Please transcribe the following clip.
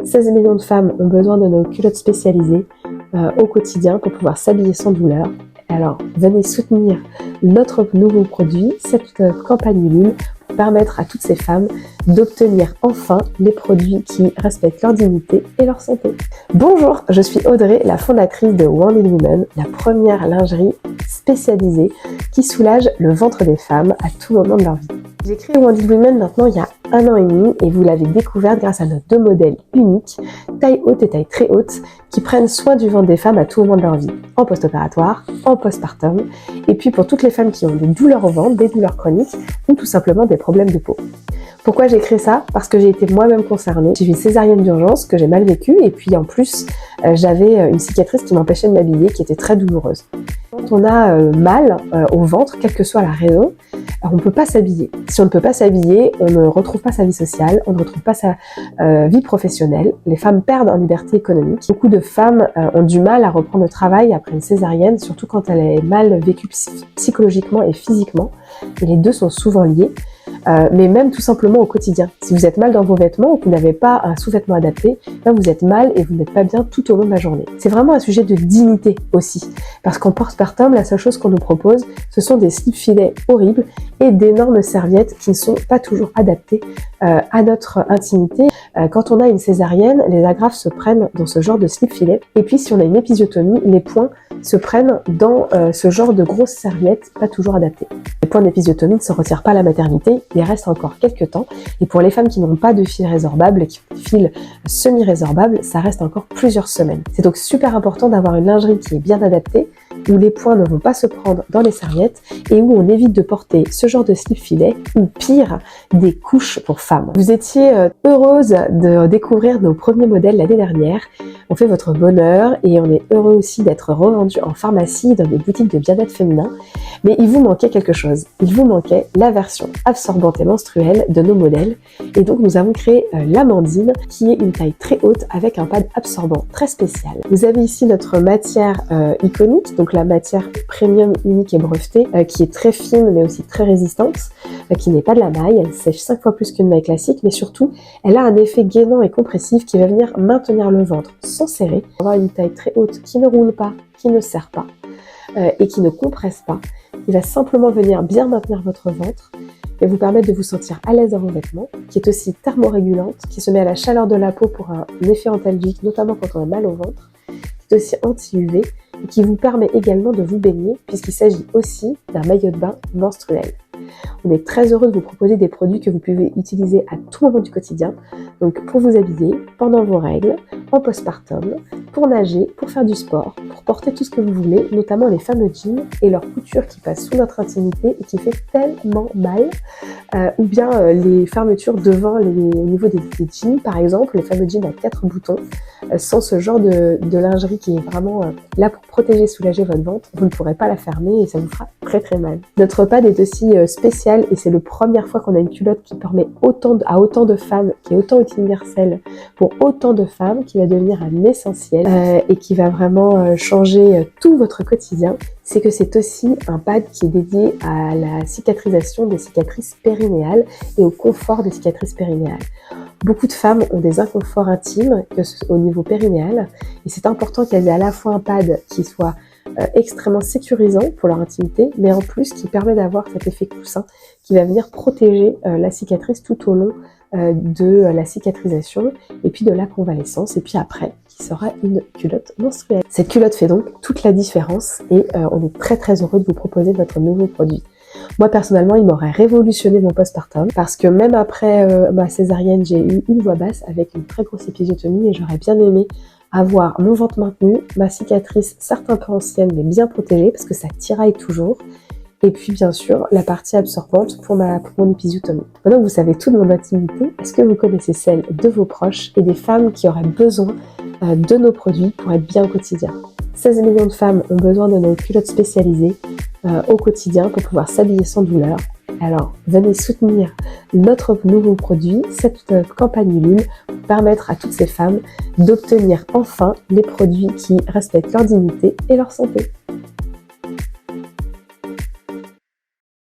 16 millions de femmes ont besoin de nos culottes spécialisées au quotidien pour pouvoir s'habiller sans douleur. Alors, venez soutenir notre nouveau produit, cette campagne Ulule, pour permettre à toutes ces femmes d'obtenir enfin les produits qui respectent leur dignité et leur santé. Bonjour, je suis Audrey, la fondatrice de Wounded Women, la première lingerie spécialisée qui soulage le ventre des femmes à tout moment de leur vie. J'ai créé Wounded Women maintenant il y a 1 an et demi et vous l'avez découverte grâce à nos 2 modèles uniques, taille haute et taille très haute, qui prennent soin du ventre des femmes à tout moment de leur vie, en post-opératoire, en postpartum, et puis pour toutes les femmes qui ont des douleurs au ventre, des douleurs chroniques ou tout simplement des problèmes de peau. Pourquoi j'ai créé ça? Parce que j'ai été moi-même concernée. J'ai eu une césarienne d'urgence que j'ai mal vécue et puis en plus j'avais une cicatrice qui m'empêchait de m'habiller, qui était très douloureuse. Quand on a mal au ventre, quelle que soit la raison, on ne peut pas s'habiller. Si on ne peut pas s'habiller, on ne retrouve pas sa vie sociale, on ne retrouve pas sa vie professionnelle. Les femmes perdent en liberté économique. Beaucoup de femmes ont du mal à reprendre le travail après une césarienne, surtout quand elle est mal vécue psychologiquement et physiquement. Et les deux sont souvent liés. Mais même tout simplement au quotidien. Si vous êtes mal dans vos vêtements ou que vous n'avez pas un sous-vêtement adapté, là vous êtes mal et vous n'êtes pas bien tout au long de la journée. C'est vraiment un sujet de dignité aussi, parce qu'en postpartum, la seule chose qu'on nous propose, ce sont des slip-filets horribles et d'énormes serviettes qui ne sont pas toujours adaptées à notre intimité. Quand on a une césarienne, les agrafes se prennent dans ce genre de slip-filet, et puis si on a une épisiotomie, les points se prennent dans ce genre de grosses serviettes pas toujours adaptées. Les points d'épisiotomie ne se retirent pas à la maternité, il reste encore quelques temps, et pour les femmes qui n'ont pas de fil résorbable, qui ont des fils semi-résorbables, ça reste encore plusieurs semaines. C'est donc super important d'avoir une lingerie qui est bien adaptée, où les points ne vont pas se prendre dans les serviettes et où on évite de porter ce genre de slip-filet ou pire, des couches pour femmes. Vous étiez heureuse de découvrir nos premiers modèles l'année dernière. On fait votre bonheur et on est heureux aussi d'être revendu en pharmacie, dans des boutiques de bien-être féminin. Mais il vous manquait quelque chose. Il vous manquait la version absorbante et menstruelle de nos modèles. Et donc nous avons créé l'Amandine, qui est une taille très haute avec un pad absorbant très spécial. Vous avez ici notre matière iconique, donc la matière premium unique et brevetée, qui est très fine mais aussi très résistante, qui n'est pas de la maille. Elle sèche 5 fois plus qu'une maille classique, mais surtout elle a un effet gainant et compressif qui va venir maintenir le ventre sans serrer. On va avoir une taille très haute qui ne roule pas, qui ne serre pas et qui ne compresse pas. Il va simplement venir bien maintenir votre ventre et vous permettre de vous sentir à l'aise dans vos vêtements, qui est aussi thermorégulante, qui se met à la chaleur de la peau pour un effet antalgique, notamment quand on a mal au ventre, qui est aussi anti-UV et qui vous permet également de vous baigner puisqu'il s'agit aussi d'un maillot de bain menstruel. On est très heureux de vous proposer des produits que vous pouvez utiliser à tout moment du quotidien, donc pour vous habiller, pendant vos règles, en postpartum, pour nager, pour faire du sport, pour porter tout ce que vous voulez, notamment les fameux jeans et leur couture qui passe sous notre intimité et qui fait tellement mal, ou bien les fermetures devant au niveau des jeans, par exemple, les fameux jeans à 4 boutons, sans ce genre de lingerie qui est vraiment là pour protéger, soulager votre ventre, vous ne pourrez pas la fermer et ça vous fera très très mal. Notre pad est aussi spécial et c'est la première fois qu'on a une culotte qui permet à autant de femmes, qui est autant universelle pour autant de femmes, qui va devenir un essentiel et qui va vraiment changer tout votre quotidien. C'est que c'est aussi un pad qui est dédié à la cicatrisation des cicatrices périnéales et au confort des cicatrices périnéales. Beaucoup de femmes ont des inconforts intimes au niveau périnéal et c'est important qu'elles aient à la fois un pad qui soit extrêmement sécurisant pour leur intimité, mais en plus qui permet d'avoir cet effet coussin qui va venir protéger la cicatrice tout au long de la cicatrisation et puis de la convalescence et puis après qui sera une culotte menstruelle. Cette culotte fait donc toute la différence et on est très très heureux de vous proposer notre nouveau produit. Moi personnellement, il m'aurait révolutionné mon postpartum parce que même après ma césarienne, j'ai eu une voix basse avec une très grosse épisiotomie et j'aurais bien aimé avoir mon ventre maintenu, ma cicatrice certes un peu ancienne mais bien protégée parce que ça tiraille toujours. Et puis bien sûr la partie absorbante pour mon épisiotomie. Maintenant que vous savez tout de mon intimité, est-ce que vous connaissez celle de vos proches et des femmes qui auraient besoin de nos produits pour être bien au quotidien? 16 millions de femmes ont besoin de nos culottes spécialisées au quotidien pour pouvoir s'habiller sans douleur. Alors venez soutenir notre nouveau produit, cette campagne Ulule, pour permettre à toutes ces femmes d'obtenir enfin les produits qui respectent leur dignité et leur santé.